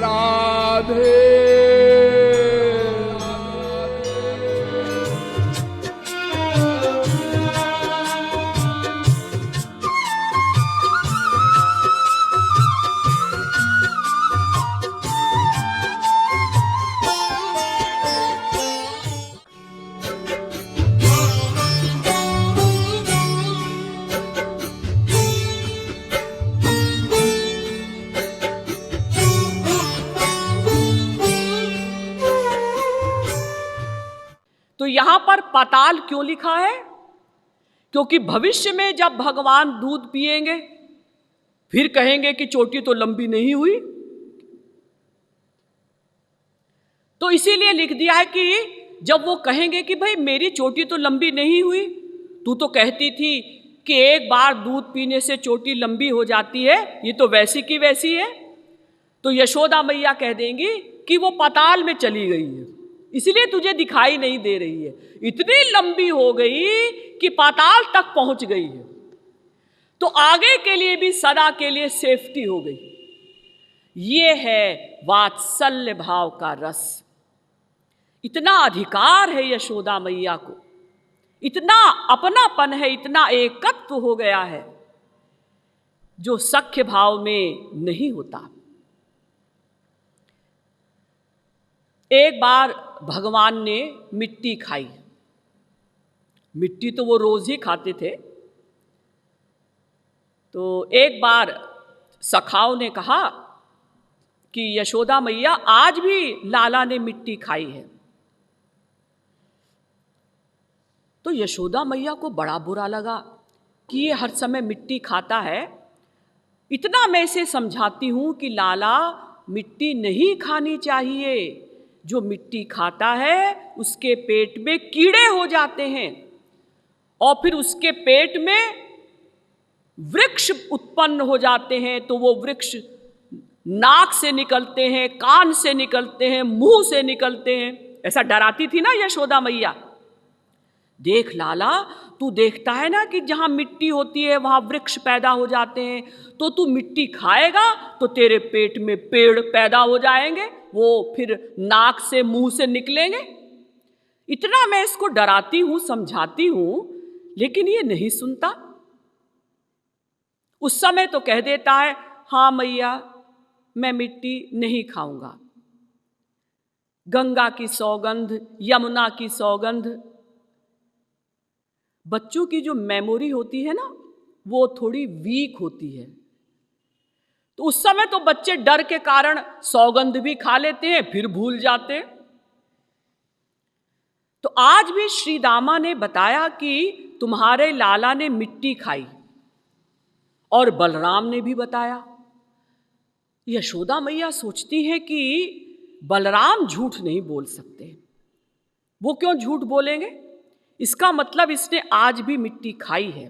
राधे। तो यहां पर पाताल क्यों लिखा है? क्योंकि भविष्य में जब भगवान दूध पिएंगे फिर कहेंगे कि चोटी तो लंबी नहीं हुई, तो इसीलिए लिख दिया है कि जब वो कहेंगे कि भाई मेरी चोटी तो लंबी नहीं हुई, तू तो कहती थी कि एक बार दूध पीने से चोटी लंबी हो जाती है, ये तो वैसी की वैसी है, तो यशोदा मैया कह देंगी कि वो पाताल में चली गई है, इसलिए तुझे दिखाई नहीं दे रही है, इतनी लंबी हो गई कि पाताल तक पहुंच गई है, तो आगे के लिए भी सदा के लिए सेफ्टी हो गई। ये है वात्सल्य भाव का रस। इतना अधिकार है यशोदा मैया को, इतना अपनापन है, इतना एकत्व हो गया है जो सख्य भाव में नहीं होता। एक बार भगवान ने मिट्टी खाई। मिट्टी तो वो रोज ही खाते थे। तो एक बार सखाओं ने कहा कि यशोदा मैया आज भी लाला ने मिट्टी खाई है। तो यशोदा मैया को बड़ा बुरा लगा कि ये हर समय मिट्टी खाता है। इतना मैं इसे समझाती हूं कि लाला मिट्टी नहीं खानी चाहिए, जो मिट्टी खाता है उसके पेट में कीड़े हो जाते हैं और फिर उसके पेट में वृक्ष उत्पन्न हो जाते हैं, तो वो वृक्ष नाक से निकलते हैं, कान से निकलते हैं, मुंह से निकलते हैं। ऐसा डराती थी ना यशोदा मैया। देख लाला, तू देखता है ना कि जहां मिट्टी होती है वहां वृक्ष पैदा हो जाते हैं, तो तू मिट्टी खाएगा तो तेरे पेट में पेड़ पैदा हो जाएंगे, वो फिर नाक से मुंह से निकलेंगे। इतना मैं इसको डराती हूं, समझाती हूं, लेकिन ये नहीं सुनता। उस समय तो कह देता है हाँ मैया मैं मिट्टी नहीं खाऊंगा। गंगा की सौगंध, यमुना की सौगंध। बच्चों की जो मेमोरी होती है ना वो थोड़ी वीक होती है, तो उस समय तो बच्चे डर के कारण सौगंध भी खा लेते हैं फिर भूल जाते हैं। तो आज भी श्री दामा ने बताया कि तुम्हारे लाला ने मिट्टी खाई, और बलराम ने भी बताया। यशोदा मैया सोचती है कि बलराम झूठ नहीं बोल सकते। वो क्यों झूठ बोलेंगे? इसका मतलब इसने आज भी मिट्टी खाई है।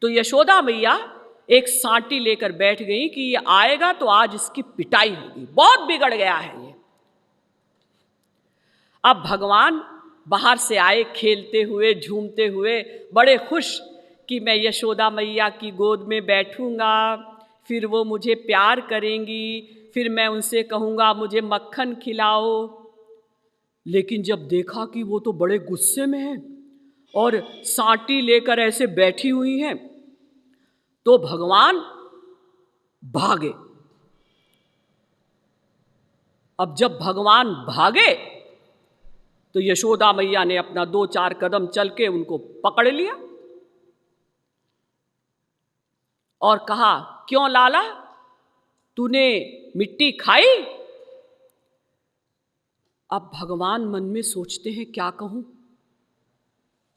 तो यशोदा मैया एक सांटी लेकर बैठ गई कि ये आएगा तो आज इसकी पिटाई होगी, बहुत बिगड़ गया है ये। अब भगवान बाहर से आए खेलते हुए, झूमते हुए, बड़े खुश कि मैं यशोदा मैया की गोद में बैठूंगा, फिर वो मुझे प्यार करेंगी, फिर मैं उनसे कहूँगा मुझे मक्खन खिलाओ। लेकिन जब देखा कि वो तो बड़े गुस्से में हैं और सांटी लेकर ऐसे बैठी हुई हैं, तो भगवान भागे। अब जब भगवान भागे तो यशोदा मैया ने अपना 2-4 कदम चल के उनको पकड़ लिया और कहा क्यों लाला, तूने मिट्टी खाई? अब भगवान मन में सोचते हैं क्या कहूं,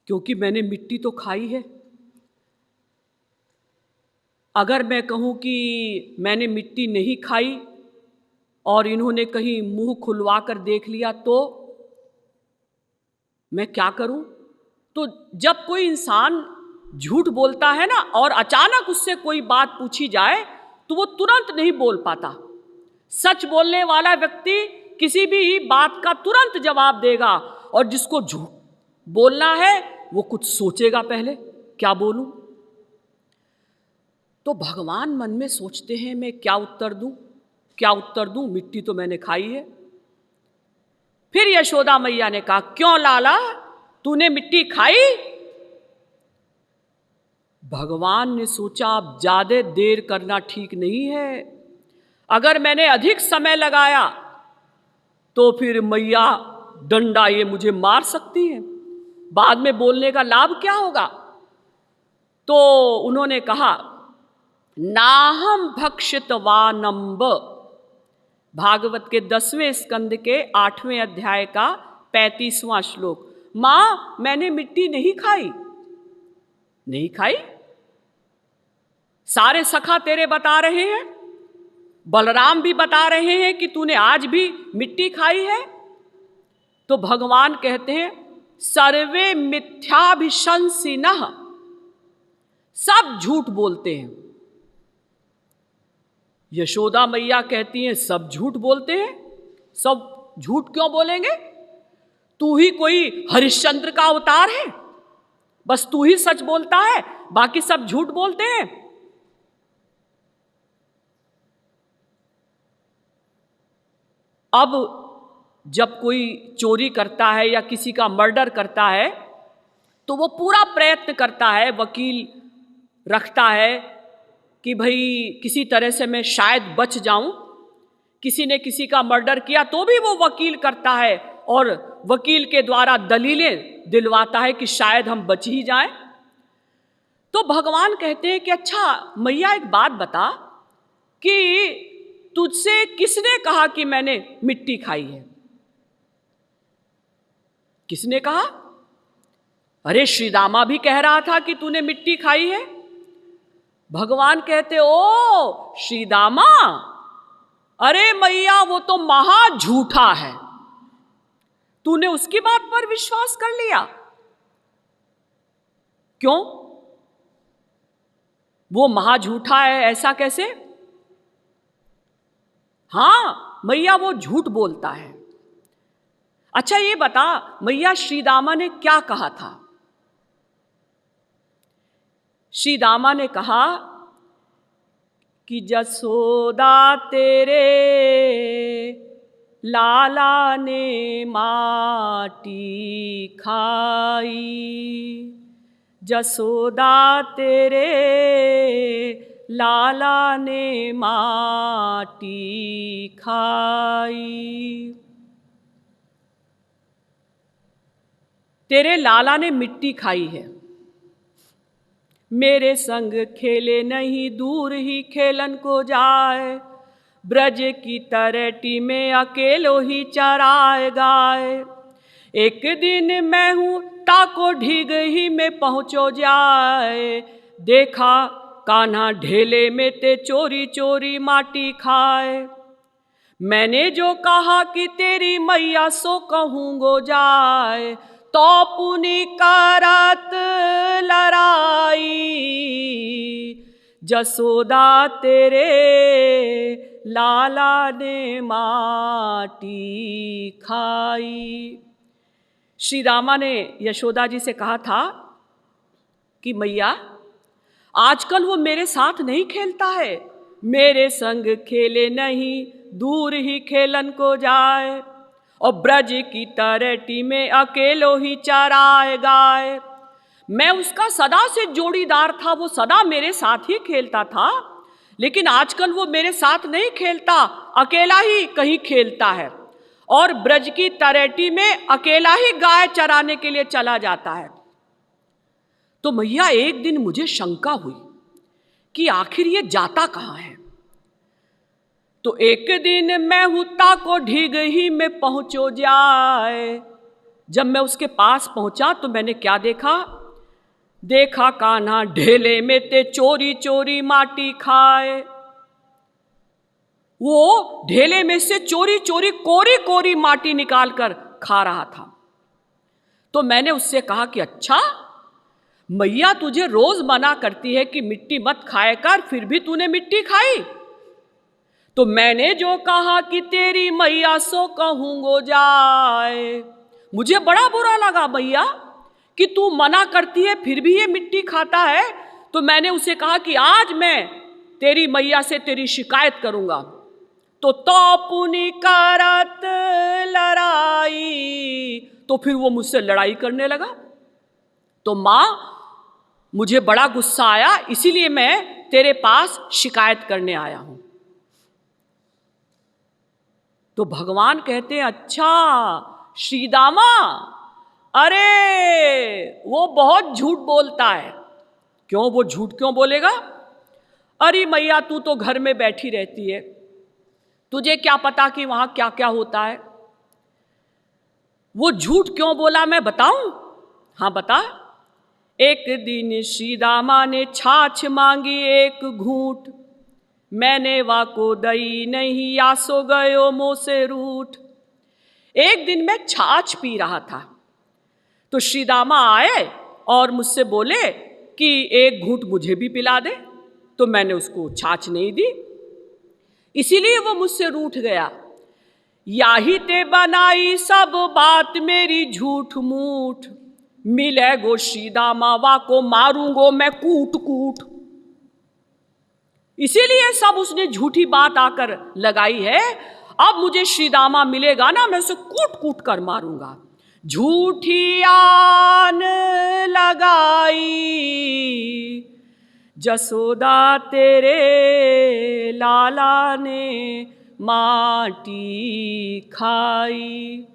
क्योंकि मैंने मिट्टी तो खाई है। अगर मैं कहूं कि मैंने मिट्टी नहीं खाई और इन्होंने कहीं मुंह खुलवा कर देख लिया तो मैं क्या करूं? तो जब कोई इंसान झूठ बोलता है ना और अचानक उससे कोई बात पूछी जाए तो वो तुरंत नहीं बोल पाता। सच बोलने वाला व्यक्ति किसी भी बात का तुरंत जवाब देगा, और जिसको झूठ बोलना है वो कुछ सोचेगा पहले क्या बोलूं। तो भगवान मन में सोचते हैं मैं क्या उत्तर दूं। क्या उत्तर दूं, मिट्टी तो मैंने खाई है। फिर यशोदा मैया ने कहा, क्यों लाला, तूने मिट्टी खाई? भगवान ने सोचा अब ज्यादा देर करना ठीक नहीं है, अगर मैंने अधिक समय लगाया तो फिर मैया डंडा ये मुझे मार सकती है, बाद में बोलने का लाभ क्या होगा। तो उन्होंने कहा, नाहम भक्षितवानम्ब, भागवत के 10वें स्कंद के 8वें अध्याय का 35वां श्लोक। मां, मैंने मिट्टी नहीं खाई। नहीं खाई? सारे सखा तेरे बता रहे हैं, बलराम भी बता रहे हैं कि तूने आज भी मिट्टी खाई है। तो भगवान कहते हैं, सर्वे मिथ्याभिशंसिनः, सब झूठ बोलते हैं। यशोदा मैया कहती हैं, सब झूठ बोलते हैं? सब झूठ क्यों बोलेंगे? तू ही कोई हरिश्चंद्र का अवतार है, बस तू ही सच बोलता है, बाकी सब झूठ बोलते हैं। अब जब कोई चोरी करता है या किसी का मर्डर करता है तो वो पूरा प्रयत्न करता है, वकील रखता है कि भाई किसी तरह से मैं शायद बच जाऊं। किसी ने किसी का मर्डर किया तो भी वो वकील करता है और वकील के द्वारा दलीलें दिलवाता है कि शायद हम बच ही जाएं। तो भगवान कहते हैं कि अच्छा मैया, एक बात बता कि तुझसे किसने कहा कि मैंने मिट्टी खाई है? किसने कहा? अरे श्रीदामा भी कह रहा था कि तूने मिट्टी खाई है। भगवान कहते, ओ श्रीदामा, अरे मैया वो तो महा झूठा है, तूने उसकी बात पर विश्वास कर लिया। क्यों? वो महा झूठा है ऐसा कैसे? हाँ मैया, वो झूठ बोलता है। अच्छा ये बता मैया, श्रीदामा ने क्या कहा था? श्रीदामा ने कहा कि जसोदा तेरे लाला ने माटी खाई, जसोदा तेरे लाला ने माटी खाई। तेरे लाला ने मिट्टी खाई है। मेरे संग खेले नहीं, दूर ही खेलन को जाए, ब्रज की तरटी में अकेलो ही चराए गाए। एक दिन मैं हूँ ताको ढीग ही में पहुँचो जाए, देखा कान्हा ढेले में ते चोरी चोरी माटी खाए। मैंने जो कहा कि तेरी मैया सो कहूँगो जाए, तो पुनि करत लड़ाई, जसोदा तेरे लाला ने माटी खाई। श्री रामा ने यशोदा जी से कहा था कि मैया आजकल वो मेरे साथ नहीं खेलता है, मेरे संग खेले नहीं, दूर ही खेलन को जाए, और ब्रज की तरटी में अकेलो ही चराए गाए। मैं उसका सदा से जोड़ीदार था, वो सदा मेरे साथ ही खेलता था, लेकिन आजकल वो मेरे साथ नहीं खेलता, अकेला ही कहीं खेलता है और ब्रज की तरटी में अकेला ही गाय चराने के लिए चला जाता है। तो मैया एक दिन मुझे शंका हुई कि आखिर ये जाता कहाँ है। तो एक दिन मैं हुता को ढीग ही में पहुँचो जाए, जब मैं उसके पास पहुँचा तो मैंने क्या देखा? देखा कान्हा ढेले में ते चोरी चोरी माटी खाए। वो ढेले में से चोरी चोरी कोरी कोरी माटी निकाल कर खा रहा था। तो मैंने उससे कहा कि अच्छा मैया तुझे रोज मना करती है कि मिट्टी मत खाया कर, फिर भी तूने मिट्टी खाई। तो मैंने जो कहा कि तेरी मैया सो कहूँगो जाए, मुझे बड़ा बुरा लगा मैया कि तू मना करती है फिर भी ये मिट्टी खाता है। तो मैंने उसे कहा कि आज मैं तेरी मैया से तेरी शिकायत करूँगा। तो पुनि करत लड़ाई, तो फिर वो मुझसे लड़ाई करने लगा। तो माँ, मुझे बड़ा गुस्सा आया, इसीलिए मैं तेरे पास शिकायत करने आया हूं। तो भगवान कहते हैं, अच्छा श्रीदामा, अरे वो बहुत झूठ बोलता है। क्यों, वो झूठ क्यों बोलेगा? अरे मैया, तू तो घर में बैठी रहती है, तुझे क्या पता कि वहां क्या क्या होता है। वो झूठ क्यों बोला, मैं बताऊं? हाँ बता। एक दिन श्रीदामा ने छाछ मांगी एक घूंट, मैंने वाको दई नहीं, आसो गयो मुँह से रूठ। एक दिन मैं छाछ पी रहा था, तो श्रीदामा आए और मुझसे बोले कि एक घूंट मुझे भी पिला दे। तो मैंने उसको छाछ नहीं दी, इसीलिए वो मुझसे रूठ गया। याही ते बनाई सब बात मेरी झूठ मूठ, मिले गो श्रीदामा वाको मारूंगो मैं कूट कूट। इसीलिए सब उसने झूठी बात आकर लगाई है। अब मुझे श्रीदामा मिलेगा ना, मैं उसे कूट कूट कर मारूंगा। झूठी आन लगाई, जसोदा तेरे लाला ने माटी खाई।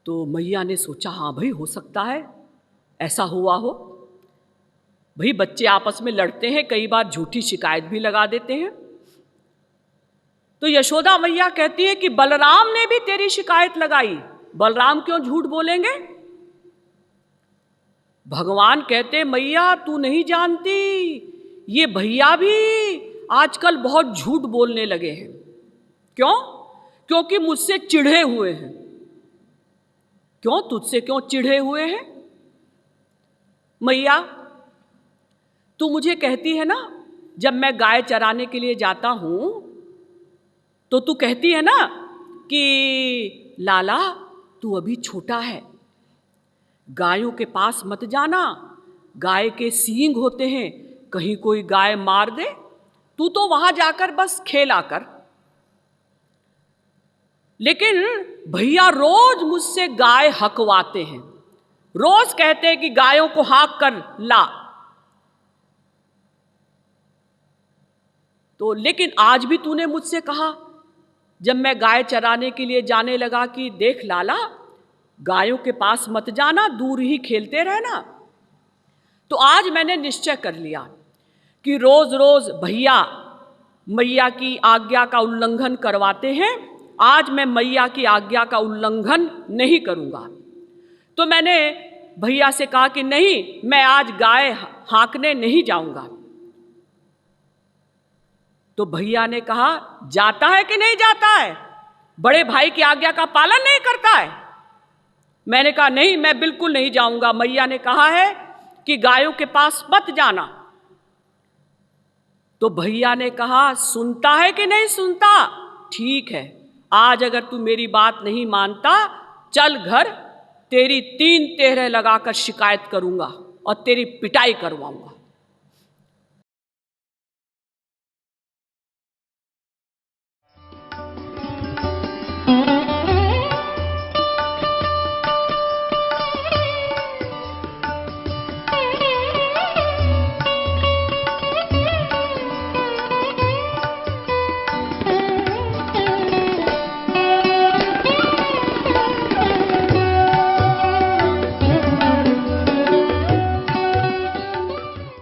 तो मैया ने सोचा, हाँ भाई, हो सकता है ऐसा हुआ हो। भाई बच्चे आपस में लड़ते हैं, कई बार झूठी शिकायत भी लगा देते हैं। तो यशोदा मैया कहती है कि बलराम ने भी तेरी शिकायत लगाई, बलराम क्यों झूठ बोलेंगे? भगवान कहते, मैया तू नहीं जानती, ये भैया भी आजकल बहुत झूठ बोलने लगे हैं। क्यों? क्योंकि मुझसे चिढ़े हुए हैं। क्यों, तुझसे क्यों चिढ़े हुए हैं? मैया तू मुझे कहती है ना, जब मैं गाय चराने के लिए जाता हूं तो तू कहती है ना कि लाला तू अभी छोटा है, गायों के पास मत जाना, गाय के सींग होते हैं, कहीं कोई गाय मार दे, तू तो वहां जाकर बस खेला कर। लेकिन भैया रोज मुझसे गाय हकवाते हैं, रोज कहते हैं कि गायों को हाँक कर ला। तो लेकिन आज भी तूने मुझसे कहा, जब मैं गाय चराने के लिए जाने लगा, कि देख लाला, गायों के पास मत जाना, दूर ही खेलते रहना। तो आज मैंने निश्चय कर लिया कि रोज रोज भैया मैया की आज्ञा का उल्लंघन करवाते हैं, आज मैं मैया की आज्ञा का उल्लंघन नहीं करूंगा। तो मैंने भैया से कहा कि नहीं, मैं आज गाय हाँकने नहीं जाऊंगा। तो भैया ने कहा, जाता है कि नहीं जाता है? बड़े भाई की आज्ञा का पालन नहीं करता है? मैंने कहा नहीं, मैं बिल्कुल नहीं जाऊंगा, मैया ने कहा है कि गायों के पास मत जाना। तो भैया ने कहा, सुनता है कि नहीं सुनता? ठीक है, आज अगर तू मेरी बात नहीं मानता, चल घर, तेरी 3 तेहरे लगाकर शिकायत करूंगा और तेरी पिटाई करवाऊंगा।